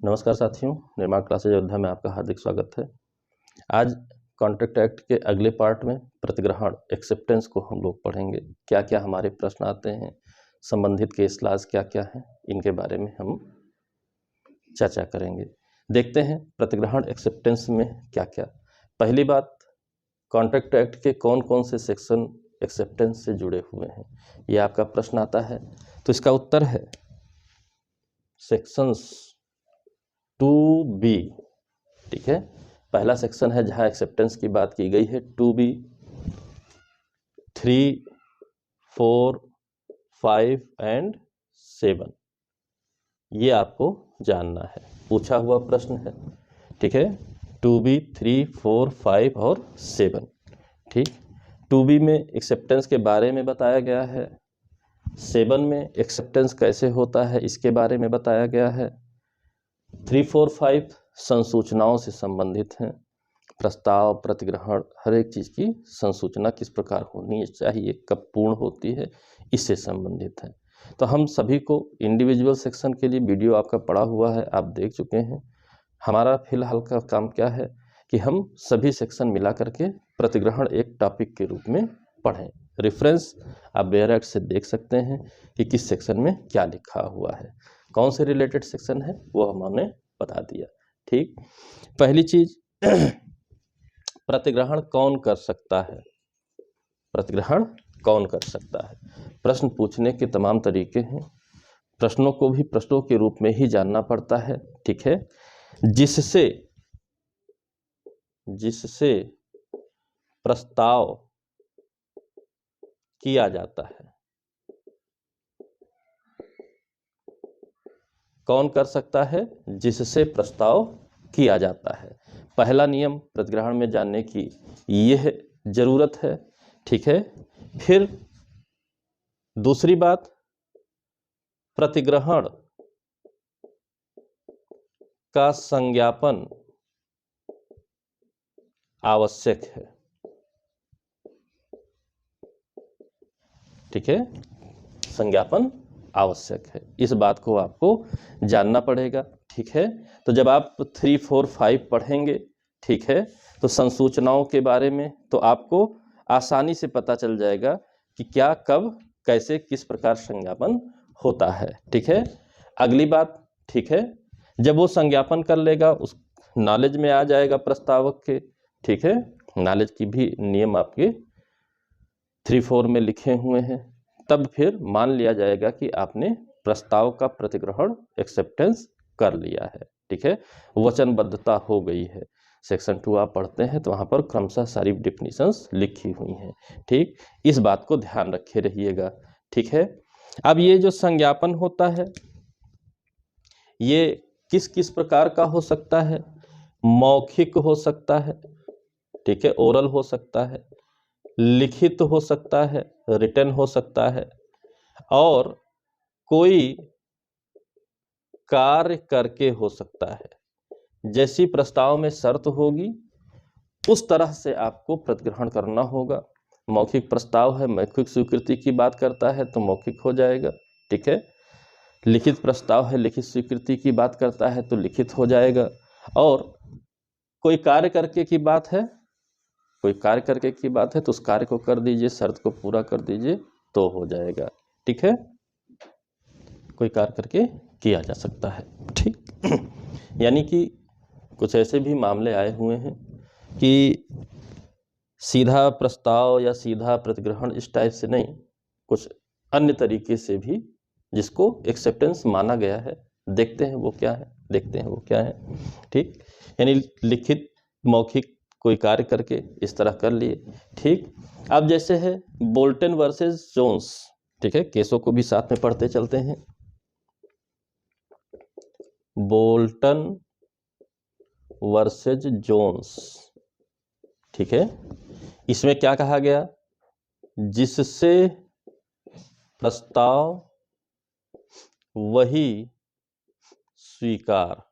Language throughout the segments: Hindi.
नमस्कार साथियों, निर्माण क्लासेज अयोध्या में आपका हार्दिक स्वागत है। आज कॉन्ट्रैक्ट एक्ट के अगले पार्ट में प्रतिग्रहण एक्सेप्टेंस को हम लोग पढ़ेंगे। क्या क्या हमारे प्रश्न आते हैं, संबंधित केस लॉज क्या क्या हैं, इनके बारे में हम चर्चा करेंगे। देखते हैं प्रतिग्रहण एक्सेप्टेंस में क्या क्या। पहली बात, कॉन्ट्रैक्ट एक्ट के कौन कौन से सेक्शन एक्सेप्टेंस से जुड़े हुए हैं, ये आपका प्रश्न आता है। तो इसका उत्तर है सेक्शंस 2B। ठीक है, पहला सेक्शन है जहां एक्सेप्टेंस की बात की गई है 2B, 3, 4, 5 एंड 7। ये आपको जानना है, पूछा हुआ प्रश्न है। ठीक है, 2B, 3, 4, 5 और 7। ठीक, 2B में एक्सेप्टेंस के बारे में बताया गया है, 7 में एक्सेप्टेंस कैसे होता है इसके बारे में बताया गया है, 3, 4, 5 संसूचनाओं से संबंधित हैं। प्रस्ताव, प्रतिग्रहण, हर एक चीज़ की संसूचना किस प्रकार होनी चाहिए, कब पूर्ण होती है, इससे संबंधित है। तो हम सभी को इंडिविजुअल सेक्शन के लिए वीडियो आपका पड़ा हुआ है, आप देख चुके हैं। हमारा फिलहाल का काम क्या है कि हम सभी सेक्शन मिला करके प्रतिग्रहण एक टॉपिक के रूप में पढ़ें। रेफरेंस आप बेयर एक्ट से देख सकते हैं कि किस सेक्शन में क्या लिखा हुआ है, कौन से रिलेटेड सेक्शन है वो हमने बता दिया। ठीक, पहली चीज प्रतिग्रहण कौन कर सकता है। प्रतिग्रहण कौन कर सकता है, प्रश्न पूछने के तमाम तरीके हैं। प्रश्नों को भी प्रश्नों के रूप में ही जानना पड़ता है। ठीक है, जिससे प्रस्ताव किया जाता है। कौन कर सकता है, जिससे प्रस्ताव किया जाता है। पहला नियम प्रतिग्रहण में जानने की यह जरूरत है। ठीक है, फिर दूसरी बात, प्रतिग्रहण का संज्ञापन आवश्यक है। ठीक है, संज्ञापन आवश्यक है, इस बात को आपको जानना पड़ेगा। ठीक है, तो जब आप 3, 4, 5 पढ़ेंगे, ठीक है, तो संसूचनाओं के बारे में तो आपको आसानी से पता चल जाएगा कि क्या, कब, कैसे, किस प्रकार संज्ञापन होता है। ठीक है, अगली बात, ठीक है, जब वो संज्ञापन कर लेगा, उस नॉलेज में आ जाएगा प्रस्तावक के। ठीक है, नॉलेज की भी नियम आपके 3, 4 में लिखे हुए हैं। तब फिर मान लिया जाएगा कि आपने प्रस्ताव का प्रतिग्रहण एक्सेप्टेंस कर लिया है। ठीक है, वचनबद्धता हो गई है। सेक्शन 2 आप पढ़ते हैं तो वहाँ पर क्रमशः सारी डिफिनीशंस लिखी हुई हैं। ठीक, इस बात को ध्यान रखे रहिएगा। ठीक है, अब ये जो संज्ञापन होता है ये किस किस प्रकार का हो सकता है। मौखिक हो सकता है, ठीक है, ओरल हो सकता है, लिखित हो सकता है, रिटन हो सकता है, और कोई कार्य करके हो सकता है। जैसी प्रस्ताव में शर्त होगी उस तरह से आपको प्रतिग्रहण करना होगा। मौखिक प्रस्ताव है, मौखिक स्वीकृति की बात करता है तो मौखिक हो जाएगा। ठीक है, लिखित प्रस्ताव है, लिखित स्वीकृति की बात करता है तो लिखित हो जाएगा। और कोई कार्य करके की बात है, कोई कार्य करके की बात है तो उस कार्य को कर दीजिए, शर्त को पूरा कर दीजिए तो हो जाएगा। ठीक है, कोई कार्य करके किया जा सकता है। ठीक, यानी कि कुछ ऐसे भी मामले आए हुए हैं कि सीधा प्रस्ताव या सीधा प्रतिग्रहण इस टाइप से नहीं, कुछ अन्य तरीके से भी जिसको एक्सेप्टेंस माना गया है। देखते हैं वो क्या है, देखते हैं वो क्या है। ठीक, यानी लिखित, मौखिक, कोई कार्य करके इस तरह कर लिए। ठीक, अब जैसे है बोल्टन वर्सेस जोन्स। ठीक है, केसों को भी साथ में पढ़ते चलते हैं। Bolton versus Jones. ठीक है, इसमें क्या कहा गया, जिससे प्रस्ताव वही स्वीकार।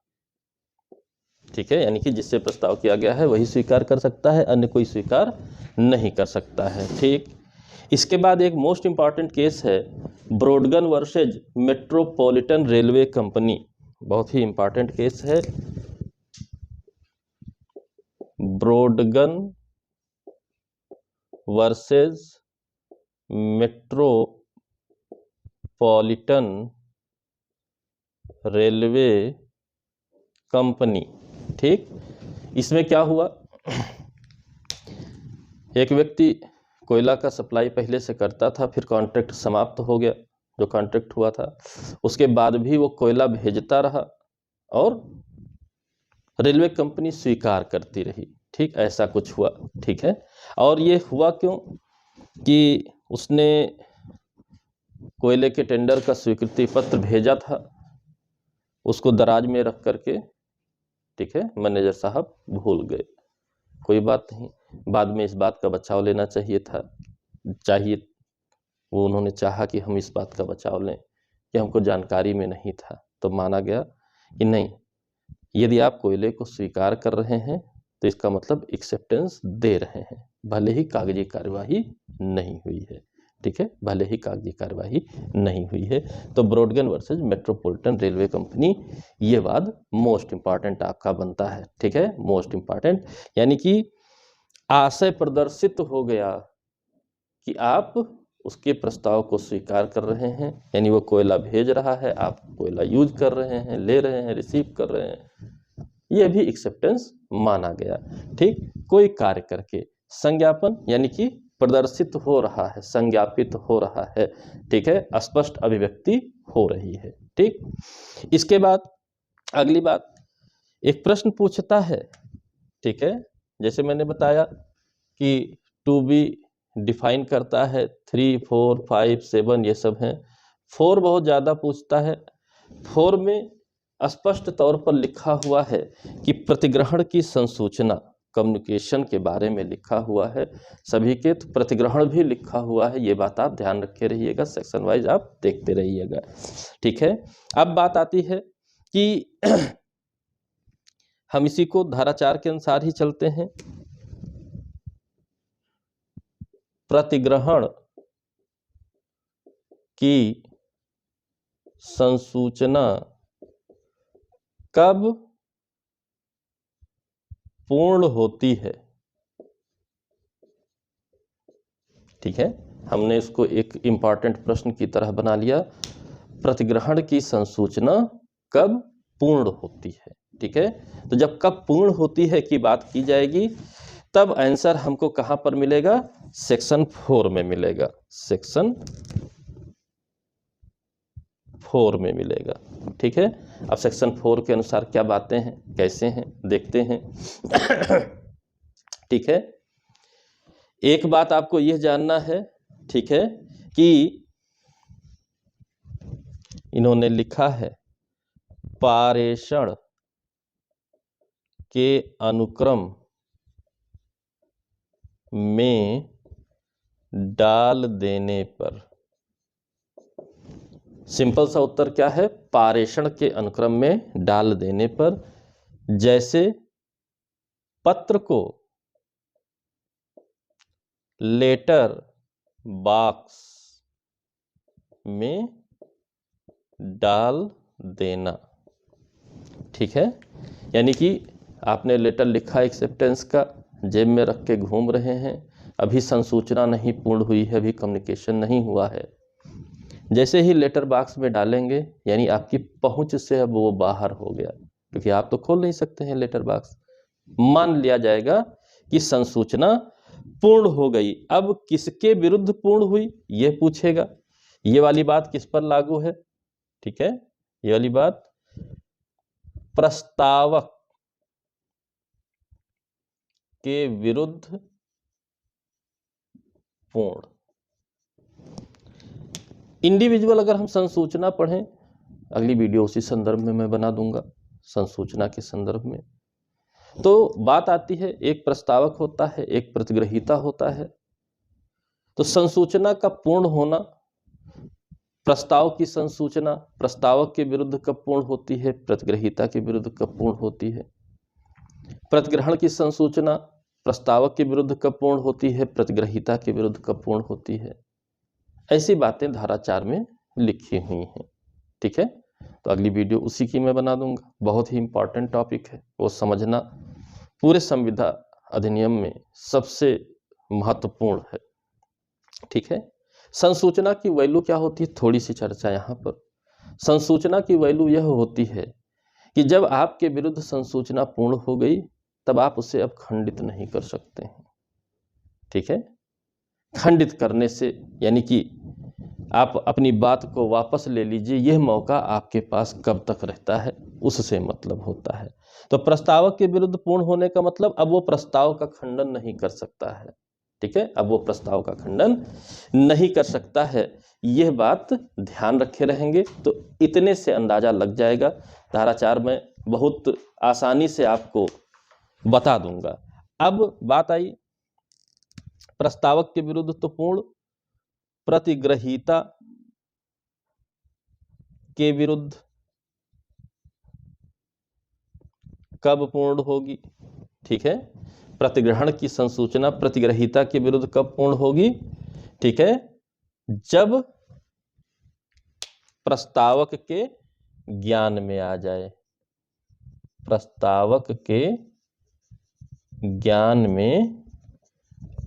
ठीक है, यानी कि जिससे प्रस्ताव किया गया है वही स्वीकार कर सकता है, अन्य कोई स्वीकार नहीं कर सकता है। ठीक, इसके बाद एक मोस्ट इंपॉर्टेंट केस है ब्रॉडगन वर्सेज मेट्रोपॉलिटन रेलवे कंपनी। बहुत ही इंपॉर्टेंट केस है, ब्रॉडगन वर्सेस मेट्रोपॉलिटन रेलवे कंपनी। ठीक, इसमें क्या हुआ, एक व्यक्ति कोयला का सप्लाई पहले से करता था, फिर कॉन्ट्रैक्ट समाप्त हो गया, जो कॉन्ट्रैक्ट हुआ था, उसके बाद भी वो कोयला भेजता रहा और रेलवे कंपनी स्वीकार करती रही। ठीक, ऐसा कुछ हुआ। ठीक है, और ये हुआ क्यों कि उसने कोयले के टेंडर का स्वीकृति पत्र भेजा था, उसको दराज में रख करके, ठीक है, मैनेजर साहब भूल गए। कोई बात नहीं, बाद में इस बात का बचाव लेना चाहिए था, वो उन्होंने चाहा कि हम इस बात का बचाव लें कि हमको जानकारी में नहीं था, तो माना गया कि नहीं, यदि आप कोयले को स्वीकार कर रहे हैं तो इसका मतलब एक्सेप्टेंस दे रहे हैं, भले ही कागजी कार्यवाही नहीं हुई है। ठीक है, भले ही कागजी कार्यवाही नहीं हुई है। तो ब्रॉडगन वर्सेस मेट्रोपॉलिटन रेलवे कंपनी, ये वाद मोस्ट इंपॉर्टेंट आपका बनता है। ठीक है, मोस्ट इंपॉर्टेंट, यानी कि आशय प्रदर्शित हो गया कि आप उसके प्रस्ताव को स्वीकार कर रहे हैं, यानी वो कोयला भेज रहा है, आप कोयला यूज कर रहे हैं, ले रहे हैं, रिसीव कर रहे हैं, ये भी एक्सेप्टेंस माना गया। ठीक, कोई कार्य करके संज्ञापन यानी कि प्रदर्शित हो रहा है, संज्ञापित हो रहा है। ठीक है, स्पष्ट अभिव्यक्ति हो रही है। ठीक, इसके बाद अगली बात, एक प्रश्न पूछता है। ठीक है, जैसे मैंने बताया कि टू बी डिफाइन करता है 3, 4, 5, 7 ये सब हैं। 4 बहुत ज़्यादा पूछता है। 4 में स्पष्ट तौर पर लिखा हुआ है कि प्रतिग्रहण की संसूचना, कम्युनिकेशन के बारे में लिखा हुआ है सभी के, तो प्रतिग्रहण भी लिखा हुआ है, ये बात आप ध्यान रखे रहिएगा, सेक्शन वाइज आप देखते रहिएगा। ठीक है, अब बात आती है कि हम इसी को धारा 4 के अनुसार ही चलते हैं। प्रतिग्रहण की संसूचना कब पूर्ण होती है? ठीक है, हमने इसको एक इंपॉर्टेंट प्रश्न की तरह बना लिया, प्रतिग्रहण की संसूचना कब पूर्ण होती है। ठीक है, तो जब कब पूर्ण होती है की बात की जाएगी, तब आंसर हमको कहां पर मिलेगा, सेक्शन 4 में मिलेगा, सेक्शन 4 में मिलेगा। ठीक है, अब सेक्शन 4 के अनुसार क्या बातें हैं, कैसे हैं, देखते हैं। ठीक है, एक बात आपको यह जानना है, ठीक है, कि इन्होंने लिखा है पारेषण के अनुक्रम में डाल देने पर, सिंपल सा उत्तर क्या है, पारेषण के अनुक्रम में डाल देने पर, जैसे पत्र को लेटर बॉक्स में डाल देना। ठीक है, यानी कि आपने लेटर लिखा एक्सेप्टेंस का, जेब में रख के घूम रहे हैं, अभी संसूचना नहीं पूर्ण हुई है, अभी कम्युनिकेशन नहीं हुआ है, जैसे ही लेटर बॉक्स में डालेंगे यानी आपकी पहुंच से अब वो बाहर हो गया, क्योंकि आप तो खोल नहीं सकते हैं लेटर बॉक्स, मान लिया जाएगा कि संसूचना पूर्ण हो गई। अब किसके विरुद्ध पूर्ण हुई ये पूछेगा, ये वाली बात किस पर लागू है? ठीक है, ये वाली बात प्रस्तावक के विरुद्ध पूर्ण। इंडिविजुअल अगर हम संसूचना पढ़ें, अगली वीडियो उसी संदर्भ में मैं बना दूंगा, संसूचना के संदर्भ में, तो बात आती है एक प्रस्तावक होता है, एक प्रतिग्रहीता होता है। तो संसूचना का पूर्ण होना, प्रस्ताव की संसूचना प्रस्तावक के विरुद्ध कब पूर्ण होती है, प्रतिग्रहीता के विरुद्ध कब पूर्ण होती है। प्रतिग्रहण की संसूचना प्रस्तावक के विरुद्ध कब पूर्ण होती है, प्रतिग्रहीता के विरुद्ध कब पूर्ण होती है। ऐसी बातें धारा 4 में लिखी हुई हैं। ठीक है, तो अगली वीडियो उसी की मैं बना दूंगा। बहुत ही इंपॉर्टेंट टॉपिक है, वो समझना पूरे संविधान अधिनियम में सबसे महत्वपूर्ण है। ठीक है, संसूचना की वैल्यू क्या होती है, थोड़ी सी चर्चा यहाँ पर। संसूचना की वैल्यू यह होती है कि जब आपके विरुद्ध संसूचना पूर्ण हो गई तब आप उसे अब खंडित नहीं कर सकते हैं। ठीक है, खंडित करने से यानी कि आप अपनी बात को वापस ले लीजिए, यह मौका आपके पास कब तक रहता है, उससे मतलब होता है। तो प्रस्तावक के विरुद्ध पूर्ण होने का मतलब अब वो प्रस्ताव का खंडन नहीं कर सकता है। ठीक है, अब वो प्रस्ताव का खंडन नहीं कर सकता है, यह बात ध्यान रखे रहेंगे तो इतने से अंदाजा लग जाएगा। धारा 4 में बहुत आसानी से आपको बता दूंगा। अब बात आई प्रस्तावक के विरुद्ध तो पूर्ण, प्रतिग्रहीता के विरुद्ध कब पूर्ण होगी। ठीक है, प्रतिग्रहण की संसूचना प्रतिग्रहीता के विरुद्ध कब पूर्ण होगी। ठीक है, जब प्रस्तावक के ज्ञान में आ जाए, प्रस्तावक के ज्ञान में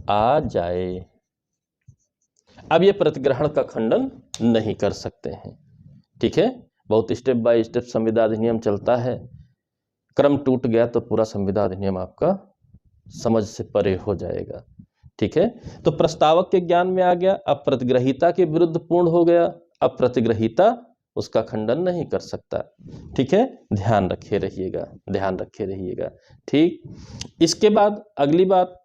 आ जाए। अब ये प्रतिग्रहण का खंडन नहीं कर सकते हैं। ठीक है, बहुत स्टेप बाय स्टेप संविदा अधिनियम चलता है, क्रम टूट गया तो पूरा संविदा अधिनियम आपका समझ से परे हो जाएगा। ठीक है, तो प्रस्तावक के ज्ञान में आ गया, अब प्रतिग्रहीता के विरुद्ध पूर्ण हो गया, अब प्रतिग्रहीता उसका खंडन नहीं कर सकता। ठीक है, ध्यान रखे रहिएगा, ध्यान रखे रहिएगा। ठीक, इसके बाद अगली बात,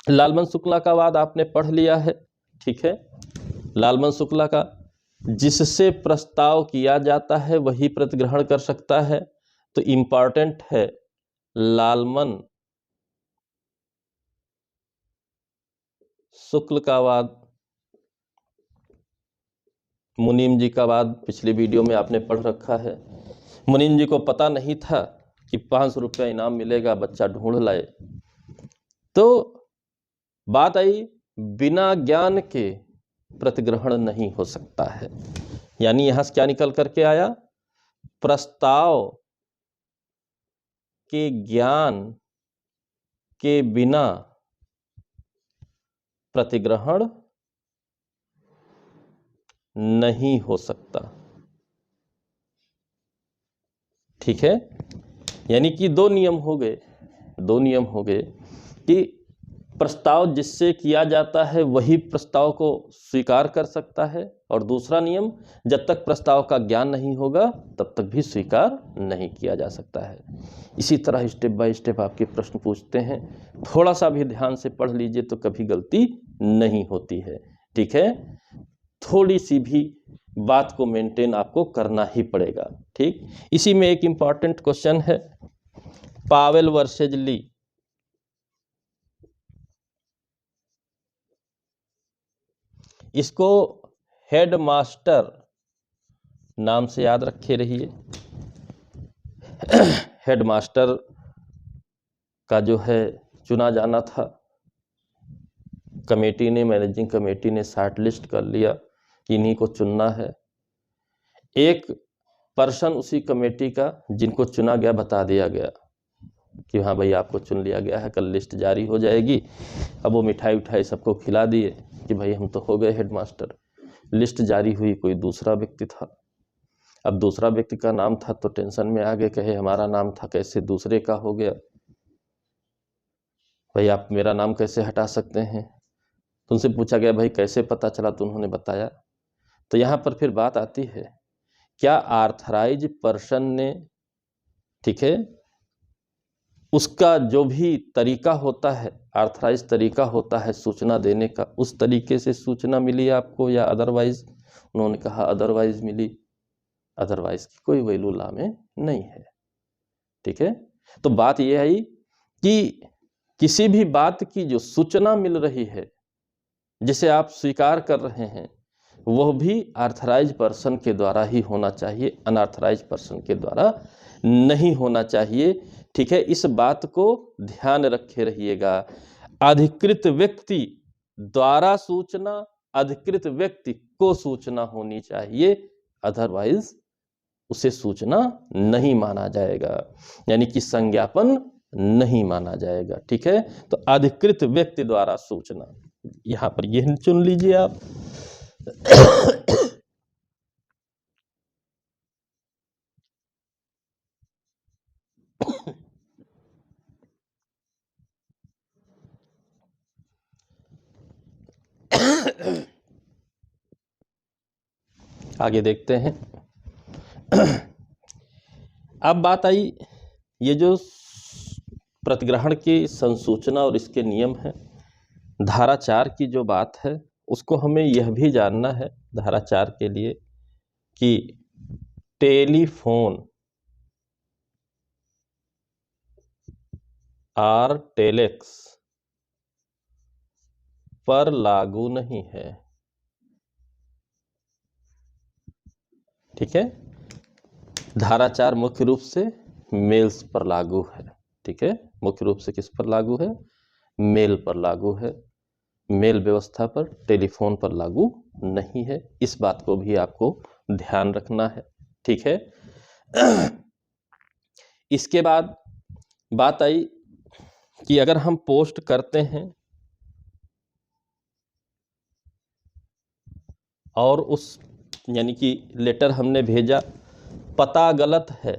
लालमन शुक्ला का वाद आपने पढ़ लिया है। ठीक है, लालमन शुक्ला का, जिससे प्रस्ताव किया जाता है वही प्रतिग्रहण कर सकता है। तो इंपॉर्टेंट है लालमन शुक्ल का वाद, मुनीम जी का वाद पिछली वीडियो में आपने पढ़ रखा है। मुनीम जी को पता नहीं था कि 500 रुपया इनाम मिलेगा, बच्चा ढूंढ लाए। तो बात आई बिना ज्ञान के प्रतिग्रहण नहीं हो सकता है। यानी यहां से क्या निकल करके आया, प्रस्ताव के ज्ञान के बिना प्रतिग्रहण नहीं हो सकता। ठीक है, यानी कि दो नियम हो गए, दो नियम हो गए कि प्रस्ताव जिससे किया जाता है वही प्रस्ताव को स्वीकार कर सकता है, और दूसरा नियम जब तक प्रस्ताव का ज्ञान नहीं होगा तब तक भी स्वीकार नहीं किया जा सकता है। इसी तरह स्टेप बाय स्टेप आपके प्रश्न पूछते हैं, थोड़ा सा भी ध्यान से पढ़ लीजिए तो कभी गलती नहीं होती है। ठीक है, थोड़ी सी भी बात को मेंटेन आपको करना ही पड़ेगा। ठीक, इसी में एक इंपॉर्टेंट क्वेश्चन है, पावेल वर्सेज ली, इसको हेडमास्टर नाम से याद रखे रहिए। हेडमास्टर का जो है चुना जाना था, कमेटी ने, मैनेजिंग कमेटी ने शॉर्ट लिस्ट कर लिया कि इन्हीं को चुनना है। एक पर्सन उसी कमेटी का जिनको चुना गया बता दिया गया कि हाँ भाई आपको चुन लिया गया है, कल लिस्ट जारी हो जाएगी। अब वो मिठाई उठाई सबको खिला दिए कि भाई हम तो हो गए हेडमास्टर। लिस्ट जारी हुई, कोई दूसरा व्यक्ति था। अब दूसरा व्यक्ति का नाम था तो टेंशन में आ गए, कहे हमारा नाम था कैसे दूसरे का हो गया, भाई आप मेरा नाम कैसे हटा सकते हैं। तो उनसे पूछा गया भाई कैसे पता चला, तो उन्होंने बताया। तो यहाँ पर फिर बात आती है, क्या ऑथराइज पर्सन ने, ठीक है, उसका जो भी तरीका होता है, ऑथराइज तरीका होता है सूचना देने का, उस तरीके से सूचना मिली आपको या अदरवाइज। उन्होंने कहा अदरवाइज मिली, अदरवाइज की कोई वैल्यू लॉ में नहीं है। ठीक है, तो बात यह आई कि किसी भी बात की जो सूचना मिल रही है, जिसे आप स्वीकार कर रहे हैं, वह भी ऑथराइज पर्सन के द्वारा ही होना चाहिए, अनऑथराइज पर्सन के द्वारा नहीं होना चाहिए। ठीक है, इस बात को ध्यान रखे रहिएगा। अधिकृत व्यक्ति द्वारा सूचना, अधिकृत व्यक्ति को सूचना होनी चाहिए, अदरवाइज उसे सूचना नहीं माना जाएगा, यानी कि संज्ञापन नहीं माना जाएगा। ठीक है, तो अधिकृत व्यक्ति द्वारा सूचना, यहां पर यह चुन लीजिए आप। आगे देखते हैं। अब बात आई ये जो प्रतिग्रहण की संसूचना और इसके नियम हैं, धारा 4 की जो बात है उसको हमें यह भी जानना है धारा 4 के लिए कि टेलीफोन और टेलेक्स पर लागू नहीं है। ठीक है, धारा 4 मुख्य रूप से मेल्स पर लागू है। ठीक है, मुख्य रूप से किस पर लागू है? मेल पर लागू है, मेल व्यवस्था पर, टेलीफोन पर लागू नहीं है। इस बात को भी आपको ध्यान रखना है। ठीक है, इसके बाद बात आई कि अगर हम पोस्ट करते हैं और उस यानी कि लेटर हमने भेजा, पता गलत है,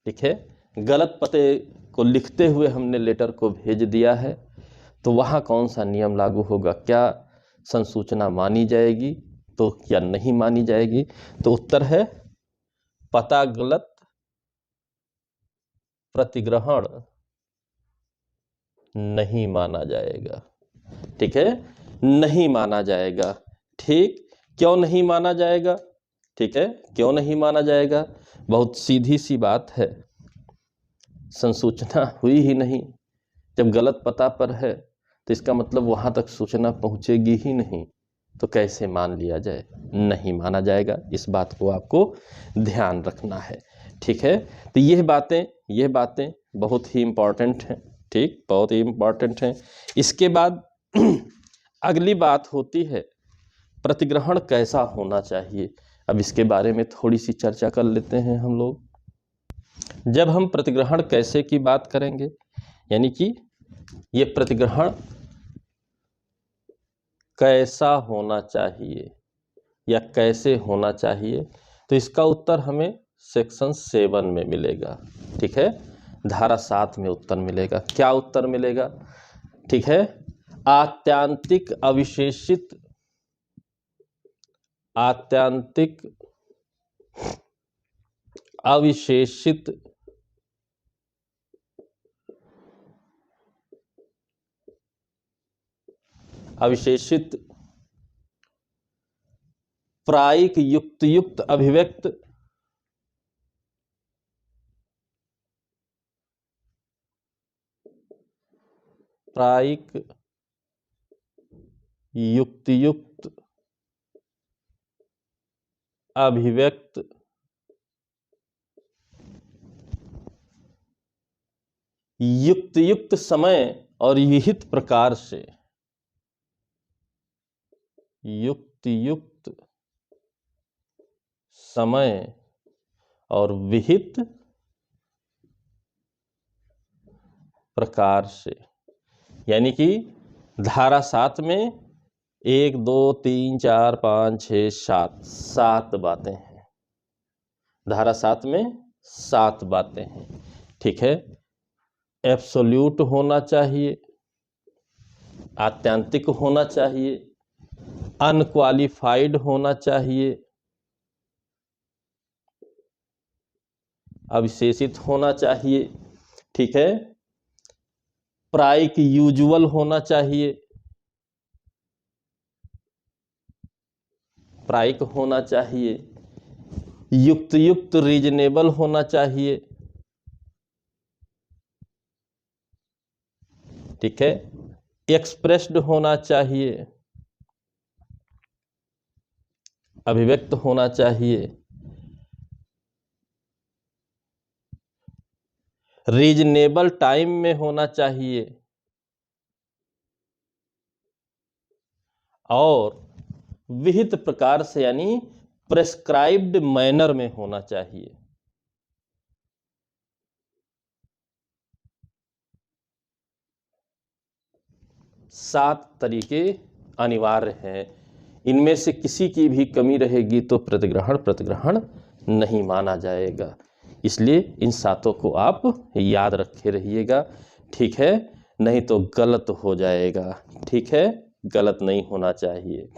ठीक है, गलत पते को लिखते हुए हमने लेटर को भेज दिया है, तो वहाँ कौन सा नियम लागू होगा? क्या संसूचना मानी जाएगी तो क्या नहीं मानी जाएगी? तो उत्तर है पता गलत प्रतिग्रहण नहीं माना जाएगा। ठीक है, नहीं माना जाएगा। ठीक, क्यों नहीं माना जाएगा? ठीक है, क्यों नहीं माना जाएगा? बहुत सीधी सी बात है, संसूचना हुई ही नहीं। जब गलत पता पर है तो इसका मतलब वहां तक सूचना पहुंचेगी ही नहीं, तो कैसे मान लिया जाए? नहीं माना जाएगा। इस बात को आपको ध्यान रखना है। ठीक है, तो यह बातें बहुत ही इंपॉर्टेंट हैं। ठीक, बहुत ही इंपॉर्टेंट हैं। इसके बाद अगली बात होती है प्रतिग्रहण कैसा होना चाहिए। अब इसके बारे में थोड़ी सी चर्चा कर लेते हैं हम लोग। जब हम प्रतिग्रहण कैसे की बात करेंगे, यानी कि ये प्रतिग्रहण कैसा होना चाहिए या कैसे होना चाहिए, तो इसका उत्तर हमें सेक्शन 7 में मिलेगा। ठीक है, धारा 7 में उत्तर मिलेगा। क्या उत्तर मिलेगा? ठीक है, आत्यांतिक अविशेषित प्रायिक युक्त अभिव्यक्त प्रायिक युक्त अभिव्यक्त युक्त समय और विहित प्रकार से, युक्त समय और विहित प्रकार से, यानी कि धारा 7 में 1 2 3 4 5 6 7 बातें हैं। धारा 7 में 7 बातें हैं। ठीक है, एब्सोल्यूट होना चाहिए, आत्यांतिक होना चाहिए, अनक्वालिफाइड होना चाहिए, अविशेषित होना चाहिए। ठीक है, प्रायिक यूजुअल होना चाहिए, प्रायिक होना चाहिए, युक्त रीजनेबल होना चाहिए। ठीक है, एक्सप्रेस्ड होना चाहिए, अभिव्यक्त होना चाहिए, रीजनेबल टाइम में होना चाहिए, और विहित प्रकार से यानी प्रेस्क्राइब्ड मैनर में होना चाहिए। सात तरीके अनिवार्य हैं, इनमें से किसी की भी कमी रहेगी तो प्रतिग्रहण नहीं माना जाएगा। इसलिए इन सातों को आप याद रखे रहिएगा, ठीक है, नहीं तो गलत हो जाएगा। ठीक है, गलत नहीं होना चाहिए।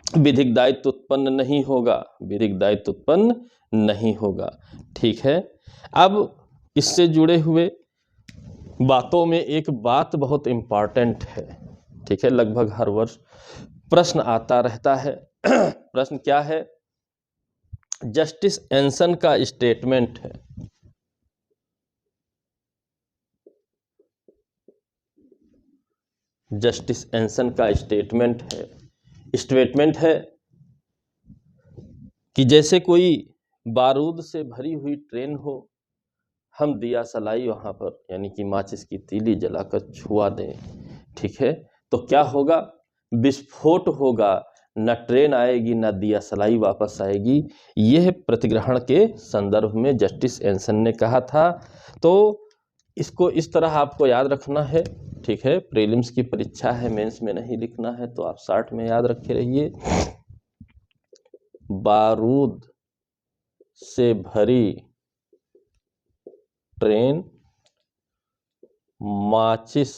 विधिक दायित्व उत्पन्न नहीं होगा, विधिक दायित्व उत्पन्न नहीं होगा। ठीक है, अब इससे जुड़े हुए बातों में एक बात बहुत इंपॉर्टेंट है। ठीक है, लगभग हर वर्ष प्रश्न आता रहता है। प्रश्न क्या है? जस्टिस एंसन का स्टेटमेंट है। जस्टिस एंसन का स्टेटमेंट है कि जैसे कोई बारूद से भरी हुई ट्रेन हो, हम दिया सलाई वहाँ पर यानी कि माचिस की तीली जलाकर छुआ दें, ठीक है, तो क्या होगा? विस्फोट होगा, न ट्रेन आएगी न दिया सलाई वापस आएगी। यह प्रतिग्रहण के संदर्भ में जस्टिस एंसन ने कहा था। तो इसको इस तरह आपको याद रखना है। ठीक है, प्रीलिम्स की परीक्षा है, मेंस में नहीं लिखना है, तो आप शॉर्ट में याद रखे रहिए। बारूद से भरी ट्रेन, माचिस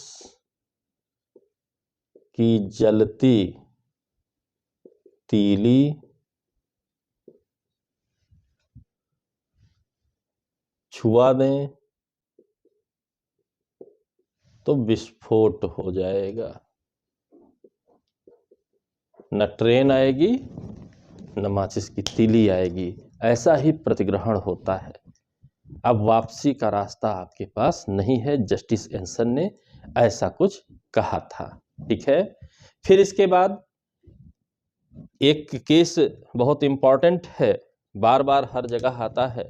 की जलती तीली, छुआ दें तो विस्फोट हो जाएगा। न ट्रेन आएगी न माचिस की तीली आएगी। ऐसा ही प्रतिग्रहण होता है। अब वापसी का रास्ता आपके पास नहीं है। जस्टिस एंसन ने ऐसा कुछ कहा था। ठीक है, फिर इसके बाद एक केस बहुत इंपॉर्टेंट है, बार बार हर जगह आता है,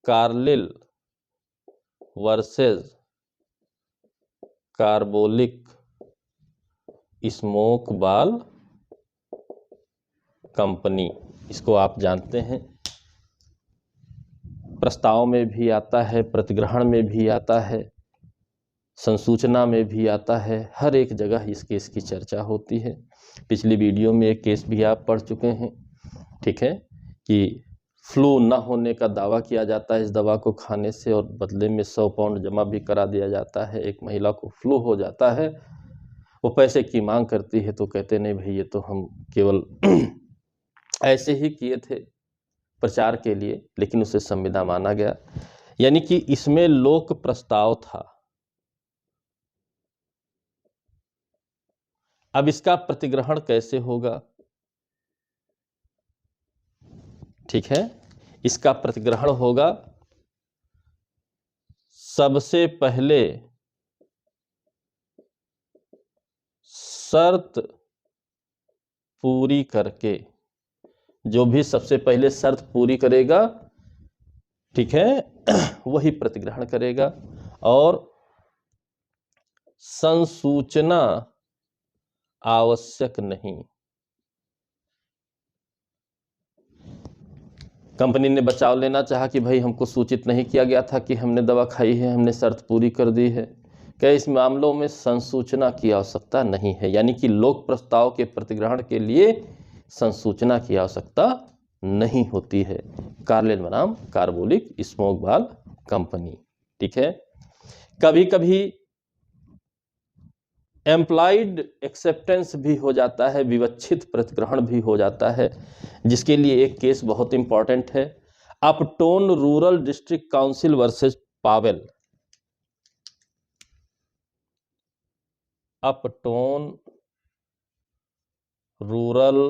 कार्लिल वर्सेस कार्बोलिक स्मोक बाल कंपनी। इसको आप जानते हैं, प्रस्ताव में भी आता है, प्रतिग्रहण में भी आता है, संसूचना में भी आता है, हर एक जगह इस केस की चर्चा होती है। पिछली वीडियो में एक केस भी आप पढ़ चुके हैं। ठीक है, कि फ्लू न होने का दावा किया जाता है इस दवा को खाने से, और बदले में 100 पाउंड जमा भी करा दिया जाता है। एक महिला को फ्लू हो जाता है, वो पैसे की मांग करती है, तो कहते नहीं भाई, ये तो हम केवल ऐसे ही किए थे प्रचार के लिए, लेकिन उसे संविदा माना गया। यानी कि इसमें लोक प्रस्ताव था। अब इसका प्रतिग्रहण कैसे होगा? ठीक है, इसका प्रतिग्रहण होगा सबसे पहले शर्त पूरी करके, जो भी सबसे पहले शर्त पूरी करेगा, ठीक है, वही प्रतिग्रहण करेगा। और संसूचना आवश्यक नहीं। कंपनी ने बचाव लेना चाहा कि भाई हमको सूचित नहीं किया गया था कि हमने दवा खाई है, हमने शर्त पूरी कर दी है। क्या इस मामलों में संसूचना की आवश्यकता नहीं है? यानी कि लोक प्रस्ताव के प्रतिग्रहण के लिए संसूचना की आवश्यकता नहीं होती है। कार्लिल बनाम कार्बोलिक स्मोक बाल कंपनी। ठीक है, कभी कभी एम्प्लॉयड एक्सेप्टेंस भी हो जाता है, विवक्षित प्रतिग्रहण भी हो जाता है, जिसके लिए एक केस बहुत इंपॉर्टेंट है, Upton rural district council versus Powell. Upton rural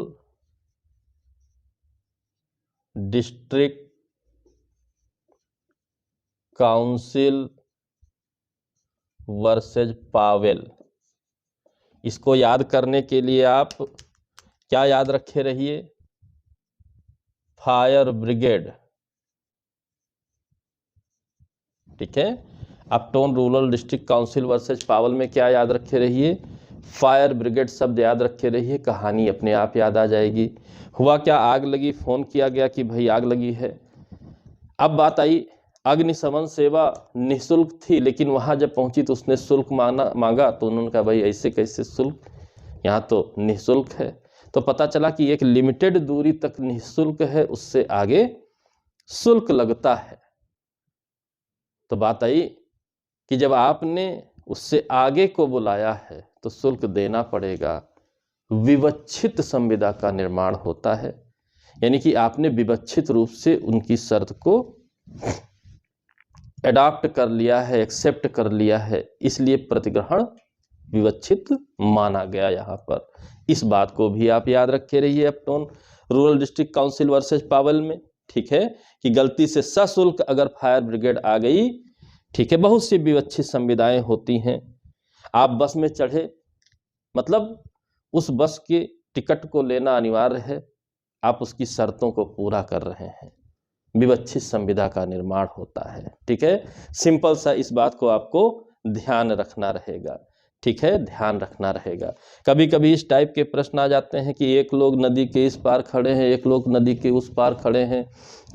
district council versus Powell. इसको याद करने के लिए आप क्या याद रखे रहिए? Fire brigade. ठीक है, Upton rural district council versus Powell में क्या याद रखे रहिए? फायर ब्रिगेड शब्द याद रखे रहिए, कहानी अपने आप याद आ जाएगी। हुआ क्या, आग लगी, फोन किया गया कि भाई आग लगी है। अब बात आई, अग्निशमन सेवा निःशुल्क थी, लेकिन वहां जब पहुंची तो उसने शुल्क मांगा, तो उन्होंने कहा भाई ऐसे कैसे शुल्क, यहाँ तो निःशुल्क है। तो पता चला कि एक लिमिटेड दूरी तक निःशुल्क है, उससे आगे शुल्क लगता है। तो बात आई कि जब आपने उससे आगे को बुलाया है तो शुल्क देना पड़ेगा। विवक्षित संविदा का निर्माण होता है, यानी कि आपने विवक्षित रूप से उनकी शर्त को एडॉप्ट कर लिया है, एक्सेप्ट कर लिया है, इसलिए प्रतिग्रहण विवक्षित माना गया यहाँ पर। इस बात को भी आप याद रखे रहिए Upton rural district council versus Powell में, ठीक है, कि गलती से सशुल्क अगर फायर ब्रिगेड आ गई, ठीक है, बहुत सी विवक्षित संविदाएं होती हैं। आप बस में चढ़े, मतलब उस बस के टिकट को लेना अनिवार्य है, आप उसकी शर्तों को पूरा कर रहे हैं, विवक्षित संविदा का निर्माण होता है। ठीक है, सिंपल सा इस बात को आपको ध्यान रखना रहेगा। ठीक है, ध्यान रखना रहेगा। कभी कभी इस टाइप के प्रश्न आ जाते हैं कि एक लोग नदी के इस पार खड़े हैं, एक लोग नदी के उस पार खड़े हैं,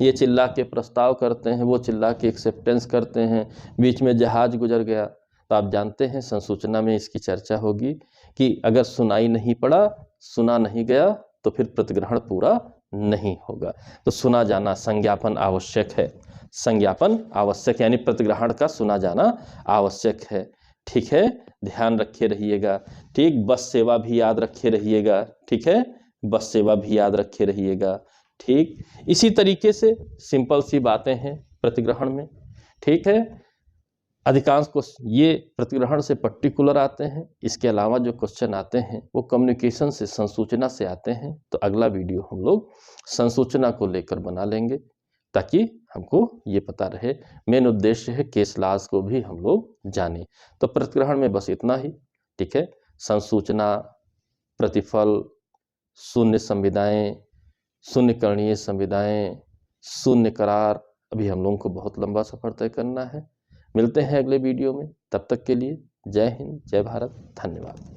ये चिल्ला के प्रस्ताव करते हैं, वो चिल्ला के एक्सेप्टेंस करते हैं, बीच में जहाज गुजर गया। तो आप जानते हैं संसूचना में इसकी चर्चा होगी कि अगर सुनाई नहीं पड़ा, सुना नहीं गया, तो फिर प्रतिग्रहण पूरा नहीं होगा। तो सुना जाना, संज्ञापन आवश्यक है, संज्ञापन आवश्यक, यानी प्रतिग्रहण का सुना जाना आवश्यक है। ठीक है, ध्यान रखे रहिएगा। ठीक, बस सेवा भी याद रखे रहिएगा। ठीक है, बस सेवा भी याद रखे रहिएगा। ठीक, इसी तरीके से सिंपल सी बातें हैं प्रतिग्रहण में। ठीक है, अधिकांश क्वेश्चन ये प्रतिग्रहण से पर्टिकुलर आते हैं, इसके अलावा जो क्वेश्चन आते हैं वो कम्युनिकेशन से, संसूचना से आते हैं। तो अगला वीडियो हम लोग संसूचना को लेकर बना लेंगे, ताकि हमको ये पता रहे। मेन उद्देश्य है केस लॉज को भी हम लोग जाने। तो प्रतिग्रहण में बस इतना ही। ठीक है, संसूचना, प्रतिफल, शून्य संविदाएं, शून्य करणीय संविदाएं, शून्य करार, अभी हम लोगों को बहुत लंबा सफर तय करना है। मिलते हैं अगले वीडियो में, तब तक के लिए जय हिंद, जय भारत, धन्यवाद।